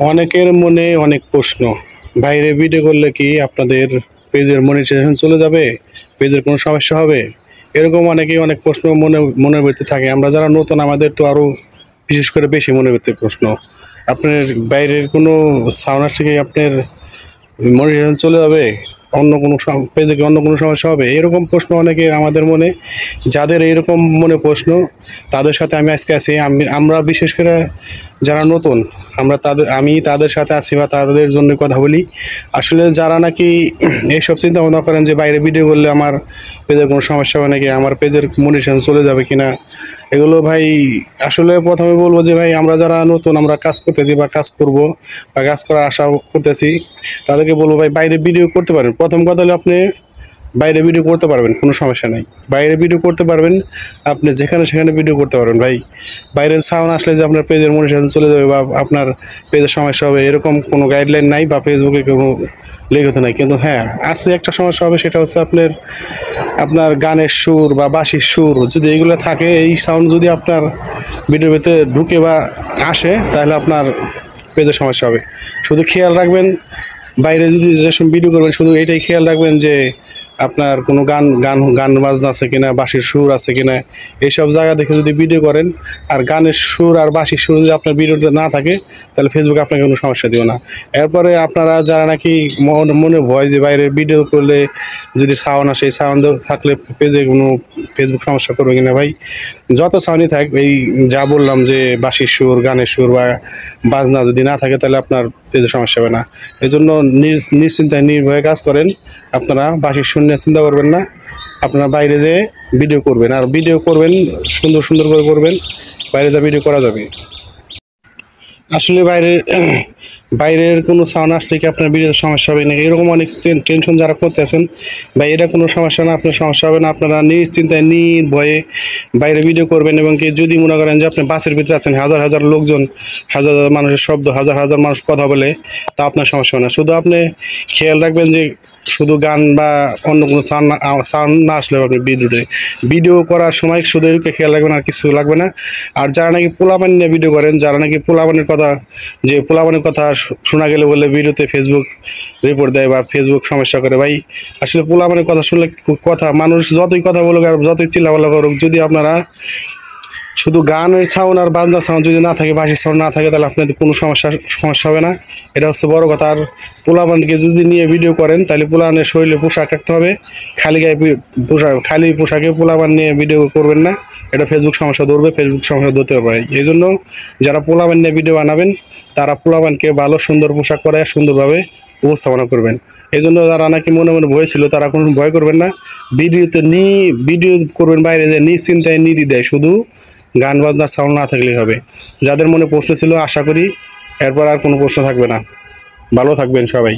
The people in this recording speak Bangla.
অনেকের মনে অনেক প্রশ্ন, বাইরে ভিডিও করলে কি আপনাদের পেজের মনিটাইজেশন চলে যাবে, পেজের কোনো সমস্যা হবে? এরকম অনেকেই অনেক প্রশ্ন মনের ভিতরে থাকে। আমরা যারা নতুন আমাদের তো আরও বিশেষ করে বেশি মনের ভিতরে প্রশ্ন। আপনার বাইরের কোনো সাউন্ড আসলে কি আপনার মনিটাইজেশন চলে যাবে, অন্য কোনো পেজে কি অন্য কোনো সমস্যা হবে? এরকম প্রশ্ন অনেকের আমাদের মনে। যাদের এরকম মনে প্রশ্ন তাদের সাথে আমি আজকে আছি। আমরা বিশেষ করে যারা নতুন আমি তাদের সাথে আছি বা তাদের জন্য কথা বলি। আসলে যারা নাকি এইসব চিন্তা ভাবনা করেন যে বাইরে ভিডিও করলে আমার পেজের কোনো সমস্যা হবে নাকি, আমার পেজের মনিটাইজেশন চলে যাবে কিনা, এগুলো ভাই আসলে প্রথমে বলবো যে ভাই আমরা যারা নতুন আমরা কাজ করতেছি বা কাজ করব বা কাজ করার আশা করতেছি তাদেরকে বলবো ভাই বাইরে ভিডিও করতে পারেন। প্রথম কথা হলো আপনি বাইরে ভিডিও করতে পারবেন, কোনো সমস্যা নাই। বাইরে ভিডিও করতে পারবেন, আপনি যেখানে সেখানে ভিডিও করতে পারবেন ভাই। বাইরের সাউন্ড আসলে যে আপনার পেজের মনিটাইজেশন চলে যাবে বা আপনার পেজের সমস্যা হবে এরকম কোনো গাইডলাইন নাই বা ফেসবুকে কোনো লেখতে নাই। কিন্তু হ্যাঁ আছে একটা সমস্যা হবে, সেটা হচ্ছে আপনার গানের সুর বা বাঁশির সুর যদি এগুলো থাকে, এই সাউন্ড যদি আপনার ভিডিওর ভিতরে ঢুকে বা আসে তাহলে আপনার পেজের সমস্যা হবে। শুধু খেয়াল রাখবেন বাইরে যদি যেসব ভিডিও করবেন শুধু এটাই খেয়াল রাখবেন যে আপনার কোনো গান গান গান বাজনা আছে কিনা, বাঁশির সুর আছে কিনা, এইসব জায়গা দেখে যদি ভিডিও করেন আর গানের সুর আর বাঁশির সুর যদি আপনার ভিডিওতে না থাকে তাহলে ফেসবুক আপনাকে কোনো সমস্যা দিও না। এরপরে আপনারা যারা নাকি মনে ভয় যে বাইরে ভিডিও করলে যদি সাউন্ড আসে, এই সাউন্ড থাকলে পেজে কোনো ফেসবুক সমস্যা করবে কিনা, ভাই যত সাউন্ডই থাক, এই যা বললাম যে বাঁশির সুর গানের সুর বা বাজনা যদি না থাকে তাহলে আপনার পেজে সমস্যা হবে না। এই জন্য নিশ্চিন্তায় নির্ভয়ে কাজ করেন। আপনারা বাঁশির সুর নিয়ে চিন্তা করবেন না, আপনারা বাইরে যেয়ে ভিডিও করবেন আর ভিডিও করবেন সুন্দর সুন্দর করে করবেন, বাইরে যা ভিডিও করা যাবে। আসলে বাইরের কোনো সাউন্ড আসলে কি আপনার ভিডিওতে সমস্যা হবে না এরকম অনেক টেনশন যারা করতেছেন, বা এটা কোনো সমস্যা না, আপনার সমস্যা হবে না। আপনারা নিশ্চিন্তায় নির্ভয়ে বাইরে ভিডিও করবেন। এবং কি যদি মনে করেন যে আপনি বাসের ভিতরে আছেন, হাজার হাজার লোকজন, হাজার হাজার মানুষের শব্দ, হাজার হাজার মানুষ কথা বলে, তা আপনার সমস্যা হবে না। শুধু আপনি খেয়াল রাখবেন যে শুধু গান বা অন্য কোনো সাউন্ড না আসলে আপনি ভিডিও করার সময় শুধু এদিকে খেয়াল রাখবেন, আর কিছু লাগবে না। আর যারা নাকি পোলাপান নিয়ে ভিডিও করেন, যারা নাকি পোলাপানের কথা শোনা গেলে বলে ভিডিওতে ফেসবুক রিপোর্ট দেয় বা ফেসবুক সমস্যা করে, ভাই আসলে পোলাপানের কথা শুনলে মানুষ যতই কথা বলুক আর যতই চিল্লাপাল্লা করুক, যদি আপনারা শুধু গানের সাউন্ড আর বাজনার সাউন্ড যদি না থাকে, বাঁশির সাউন্ড না থাকে, তাহলে আপনাদের কোনো সমস্যা হবে না। এটা হচ্ছে বড় কথা। আর পোলাপানকে যদি নিয়ে ভিডিও করেন তাহলে পোলাপানের শরীরে পোশাক রাখতে হবে, খালি পোশাকে পোলাপান নিয়ে ভিডিও করবেন না, এটা ফেসবুক সমস্যা ধরতে পারে। এই জন্য যারা পোলাপান নিয়ে ভিডিও বানাবেন তারা পোলাপানকে ভালো সুন্দর পোশাক পরায় সুন্দরভাবে উপস্থাপনা করবেন। এই জন্য যারা নাকি মনে মনে ভয় ছিল তারা কোনো ভয় করবেন না, ভিডিও করবেন বাইরে যে নিশ্চিন্তায় নির্দ্বিধায়, শুধু গান বাজনার সাউন্ড না থাকলেই হবে। যাদের মনে প্রশ্ন ছিল আশা করি এরপর আর কোনো প্রশ্ন থাকবে না। ভালো থাকবেন সবাই।